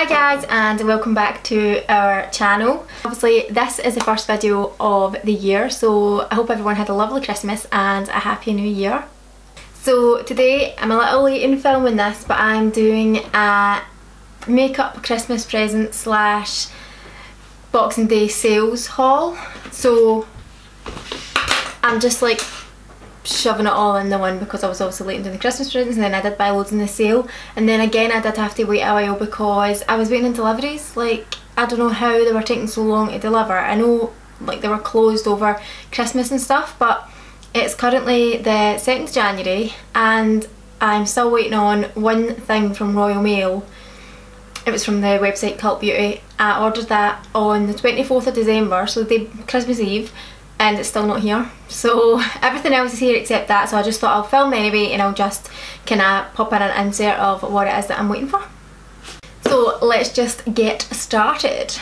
Hi guys, and welcome back to our channel. Obviously this is the first video of the year, so I hope everyone had a lovely Christmas and a happy new year. So today I'm a little late in filming this, but I'm doing a makeup Christmas present slash Boxing Day sales haul. So I'm just like shoving it all in the one because I was obviously late in doing the Christmas presents, and then I did buy loads in the sale, and then again I did have to wait a while because I was waiting on deliveries. Like, I don't know how they were taking so long to deliver. I know like they were closed over Christmas and stuff, but it's currently the 2nd of January and I'm still waiting on one thing from Royal Mail. It was from the website Cult Beauty. I ordered that on the 24th of December, so the day Christmas Eve, and it's still not here. So everything else is here except that, so I just thought I'll film anyway and I'll just kind of pop in an insert of what it is that I'm waiting for. So let's just get started.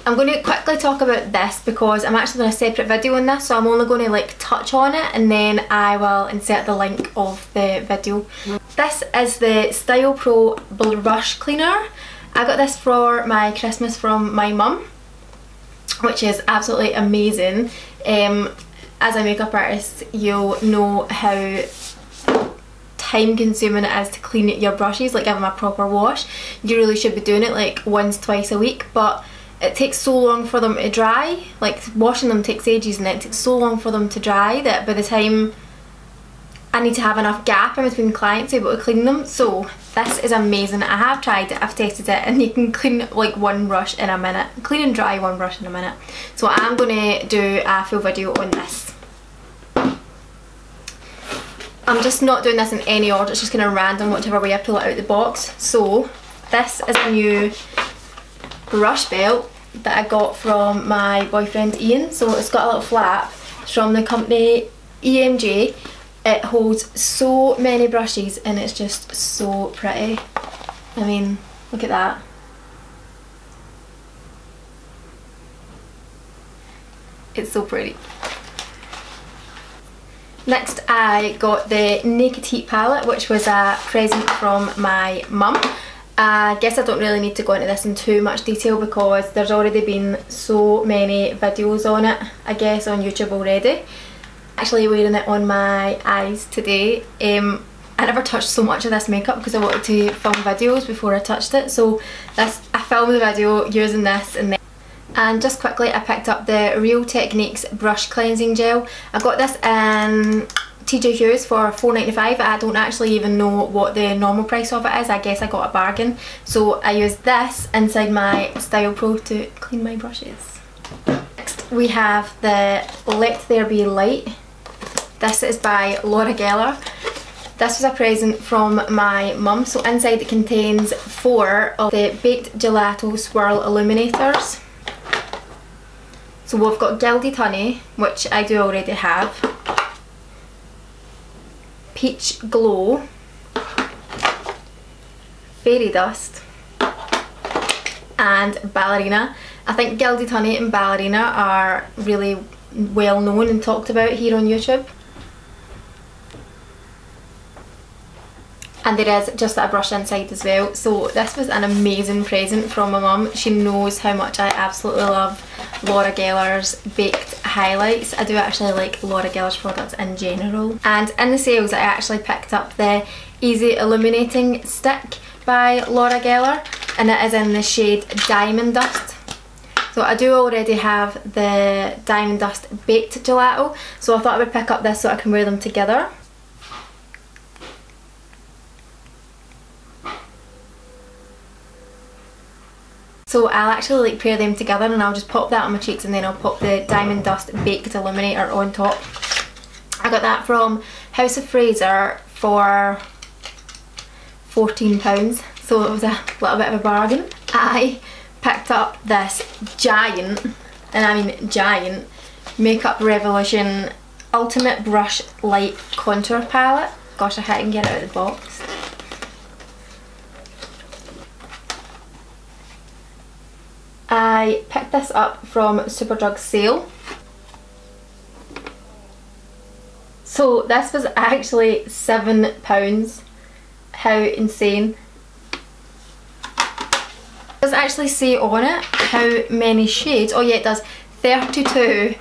I'm going to quickly talk about this because I'm actually doing a separate video on this, so I'm only going to like touch on it and then I will insert the link of the video. This is the Style Pro Brush Cleaner. I got this for my Christmas from my mum, which is absolutely amazing. As a makeup artist, you'll know how time consuming it is to clean your brushes, like give them a proper wash. You really should be doing it like once, twice a week, but it takes so long for them to dry. Like, washing them takes ages and it takes so long for them to dry that by the time I need to have enough gap in between clients to be able to clean them. So this is amazing. I have tried it, I've tested it, and you can clean like one brush in a minute. Clean and dry one brush in a minute. So I'm going to do a full video on this. I'm just not doing this in any order, it's just kind of random whichever way I pull it out of the box. So this is a new brush belt that I got from my boyfriend Ian. So it's got a little flap. It's from the company EMJ. It holds so many brushes and it's just so pretty. I mean, look at that. It's so pretty. Next I got the Naked Heat palette, which was a present from my mum. I guess I don't really need to go into this in too much detail because there's already been so many videos on it, I guess, on YouTube already. Actually wearing it on my eyes today. I never touched so much of this makeup because I wanted to film videos before I touched it, so I filmed the video using this. And just quickly, I picked up the Real Techniques brush cleansing gel. I got this in TJ Hughes for $4.95. I don't actually even know what the normal price of it is. I guess I got a bargain. So I used this inside my Style Pro to clean my brushes. Next we have the Let There Be Light. This is by Laura Geller. This was a present from my mum. So inside it contains 4 of the Baked Gelato Swirl Illuminators. So we've got Gilded Honey, which I do already have, Peach Glow, Fairy Dust, and Ballerina. I think Gilded Honey and Ballerina are really well known and talked about here on YouTube. And there is just a brush inside as well. So this was an amazing present from my mum. She knows how much I absolutely love Laura Geller's baked highlights. I do actually like Laura Geller's products in general. And in the sales I actually picked up the Easy Illuminating Stick by Laura Geller, and it is in the shade Diamond Dust. So I do already have the Diamond Dust Baked Gelato, so I thought I would pick up this so I can wear them together. So I'll actually like pair them together and I'll just pop that on my cheeks and then I'll pop the Diamond Dust Baked Illuminator on top. I got that from House of Fraser for £14, so it was a little bit of a bargain. I picked up this giant, and I mean giant, Makeup Revolution Ultimate Brush Light Contour Palette. Gosh, I can't get it out of the box. I picked this up from Superdrug's sale. So this was actually £7. How insane. Does it actually say on it how many shades? Oh yeah, it does. 32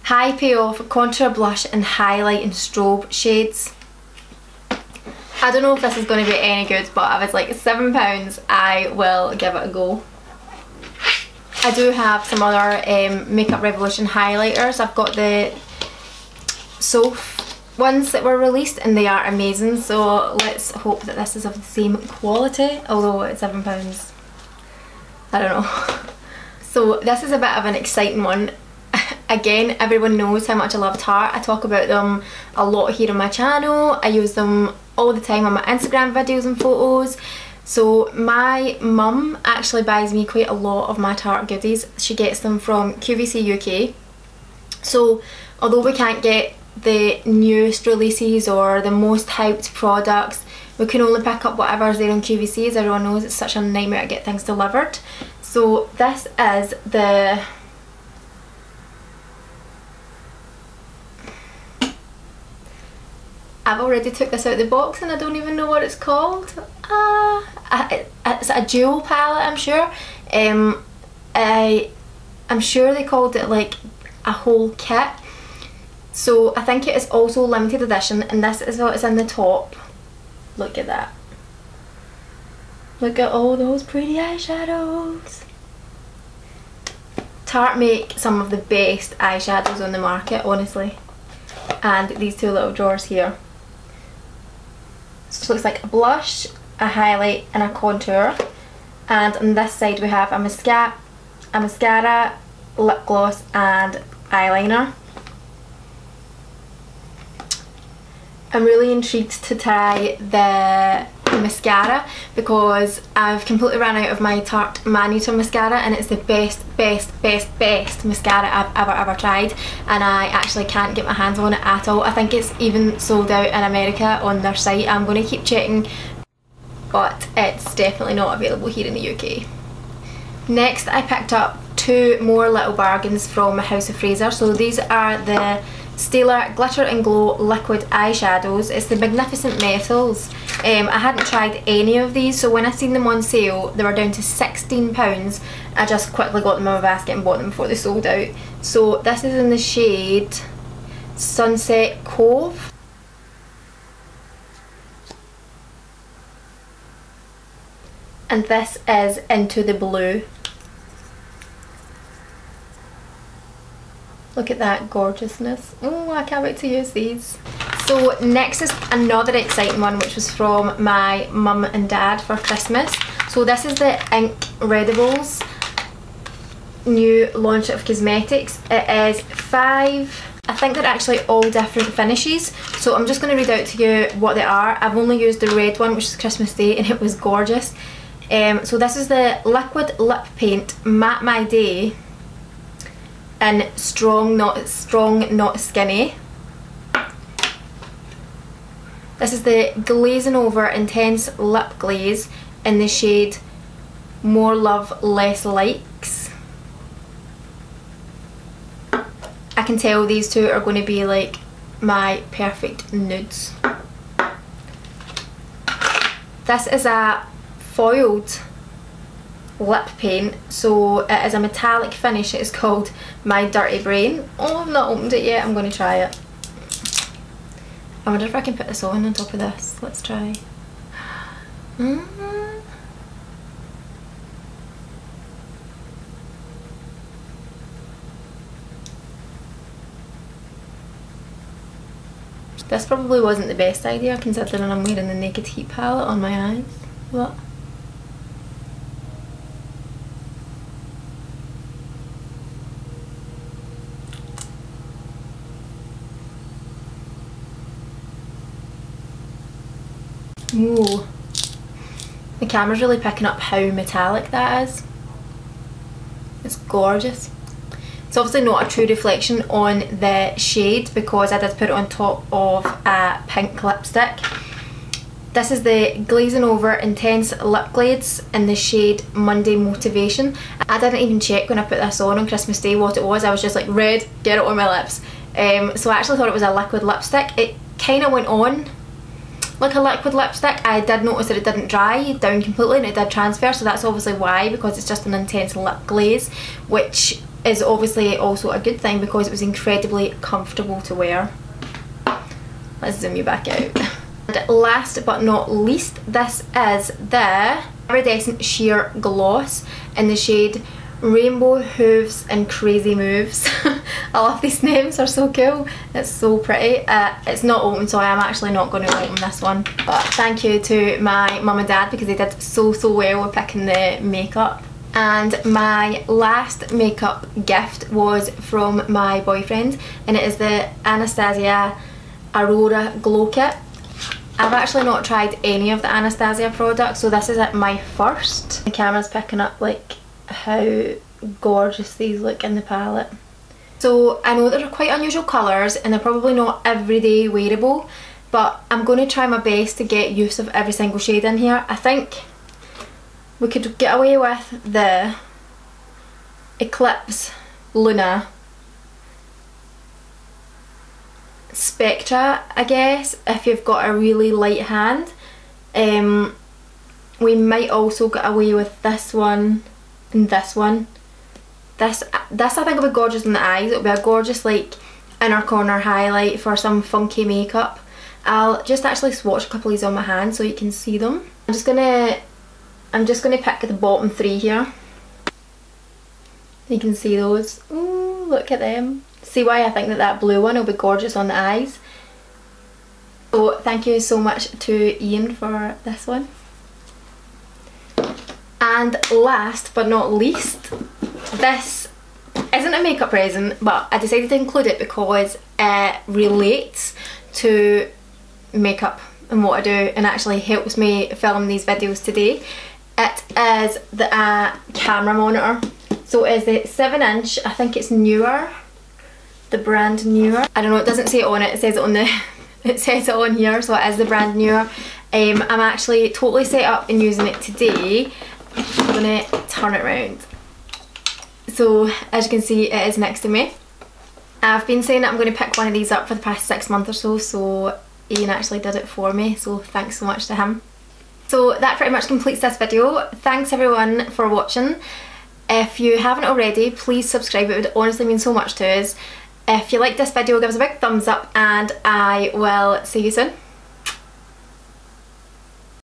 high payoff contour, blush and highlight and strobe shades. I don't know if this is going to be any good, but I was like £7, I will give it a go. I do have some other Makeup Revolution highlighters. I've got the Soph ones that were released and they are amazing, so let's hope that this is of the same quality, although it's £7. I don't know. So this is a bit of an exciting one. Again, everyone knows how much I love Tarte. I talk about them a lot here on my channel. I use them all the time on my Instagram videos and photos. So my mum actually buys me quite a lot of my Tarte goodies. She gets them from QVC UK. So although we can't get the newest releases or the most hyped products, we can only pick up whatever's there on QVC. As everyone knows, it's such a nightmare to get things delivered. So this is the I've already took this out of the box and I don't even know what it's called. It's a dual palette, I'm sure. I'm sure they called it like a whole kit. So I think it is also limited edition, and this is what is in the top. Look at that. Look at all those pretty eyeshadows. Tarte make some of the best eyeshadows on the market, honestly. And these two little drawers here. So it looks like a blush, a highlight and a contour. And on this side we have a mascara, lip gloss and eyeliner. I'm really intrigued to try the mascara because I've completely ran out of my Tarte Manuter mascara, and it's the best mascara I've ever tried, and I actually can't get my hands on it at all. I think it's even sold out in America on their site. I'm going to keep checking, but it's definitely not available here in the UK. Next I picked up two more little bargains from House of Fraser. So these are the Stila Glitter and Glow liquid eyeshadows. It's the Magnificent Metals. I hadn't tried any of these, so when I seen them on sale they were down to £16. I just quickly got them in my basket and bought them before they sold out. So this is in the shade Sunset Cove. And this is Into the Blue. Look at that gorgeousness. Oh, I can't wait to use these. So next is another exciting one, which was from my mum and dad for Christmas. So this is the Incredibles new launch of cosmetics. It is 5, I think they're actually all different finishes. So I'm just going to read out to you what they are. I've only used the red one, which is Christmas Day, and it was gorgeous. So this is the Liquid Lip Paint Matte My Day in Strong Not Skinny. This is the Glazing Over Intense Lip Glaze in the shade More Love Less Likes. I can tell these two are going to be like my perfect nudes. This is a foiled lip paint, so it is a metallic finish. It is called My Dirty Brain. Oh, I've not opened it yet. I'm going to try it. I wonder if I can put this on top of this. Let's try. This probably wasn't the best idea considering I'm wearing the Naked Heat palette on my eyes. What? Ooh. The camera's really picking up how metallic that is. It's gorgeous. It's obviously not a true reflection on the shade because I did put it on top of a pink lipstick. This is the Glazing Over Intense Lip Glaze in the shade Monday Motivation. I didn't even check when I put this on Christmas Day what it was. I was just like, red, get it on my lips. So I actually thought it was a liquid lipstick. It kind of went on, like a liquid lipstick. I did notice that it didn't dry down completely and it did transfer, so that's obviously why, because it's just an intense lip glaze, which is obviously also a good thing because it was incredibly comfortable to wear. Let's zoom you back out. And last but not least, this is the Iridescent Sheer Gloss in the shade Rainbow Hooves and Crazy Moves. I love these names, they're so cool. It's so pretty. It's not open, so I am actually not going to open this one. But thank you to my mum and dad because they did so well with picking the makeup. And my last makeup gift was from my boyfriend, and it is the Anastasia Aurora Glow Kit. I've actually not tried any of the Anastasia products, so this is my first. The camera's picking up like how gorgeous these look in the palette. So I know they're quite unusual colours and they're probably not everyday wearable, but I'm going to try my best to get use of every single shade in here. I think we could get away with the Eclipse Luna Spectra, I guess, if you've got a really light hand. We might also get away with this one and this one. This I think will be gorgeous in the eyes. It'll be a gorgeous like inner corner highlight for some funky makeup. I'll just actually swatch a couple of these on my hand so you can see them. I'm just gonna pick the bottom three here. You can see those. Ooh, look at them. See why I think that blue one will be gorgeous on the eyes. So thank you so much to Ian for this one. And last but not least, this isn't a makeup present, but I decided to include it because it relates to makeup and what I do and actually helps me film these videos today. It is the camera monitor. So it is the 7-inch, I think it's Neewer, the brand Neewer. I don't know, it doesn't say it on it, it says it on the it says it on here, so it is the brand Neewer. I'm actually totally set up and using it today. I'm gonna turn it around. So as you can see, it is next to me. I've been saying that I'm going to pick one of these up for the past 6 months or so, so Ian actually did it for me, so thanks so much to him. So that pretty much completes this video. Thanks everyone for watching. If you haven't already, please subscribe, it would honestly mean so much to us. If you liked this video, give us a big thumbs up and I will see you soon.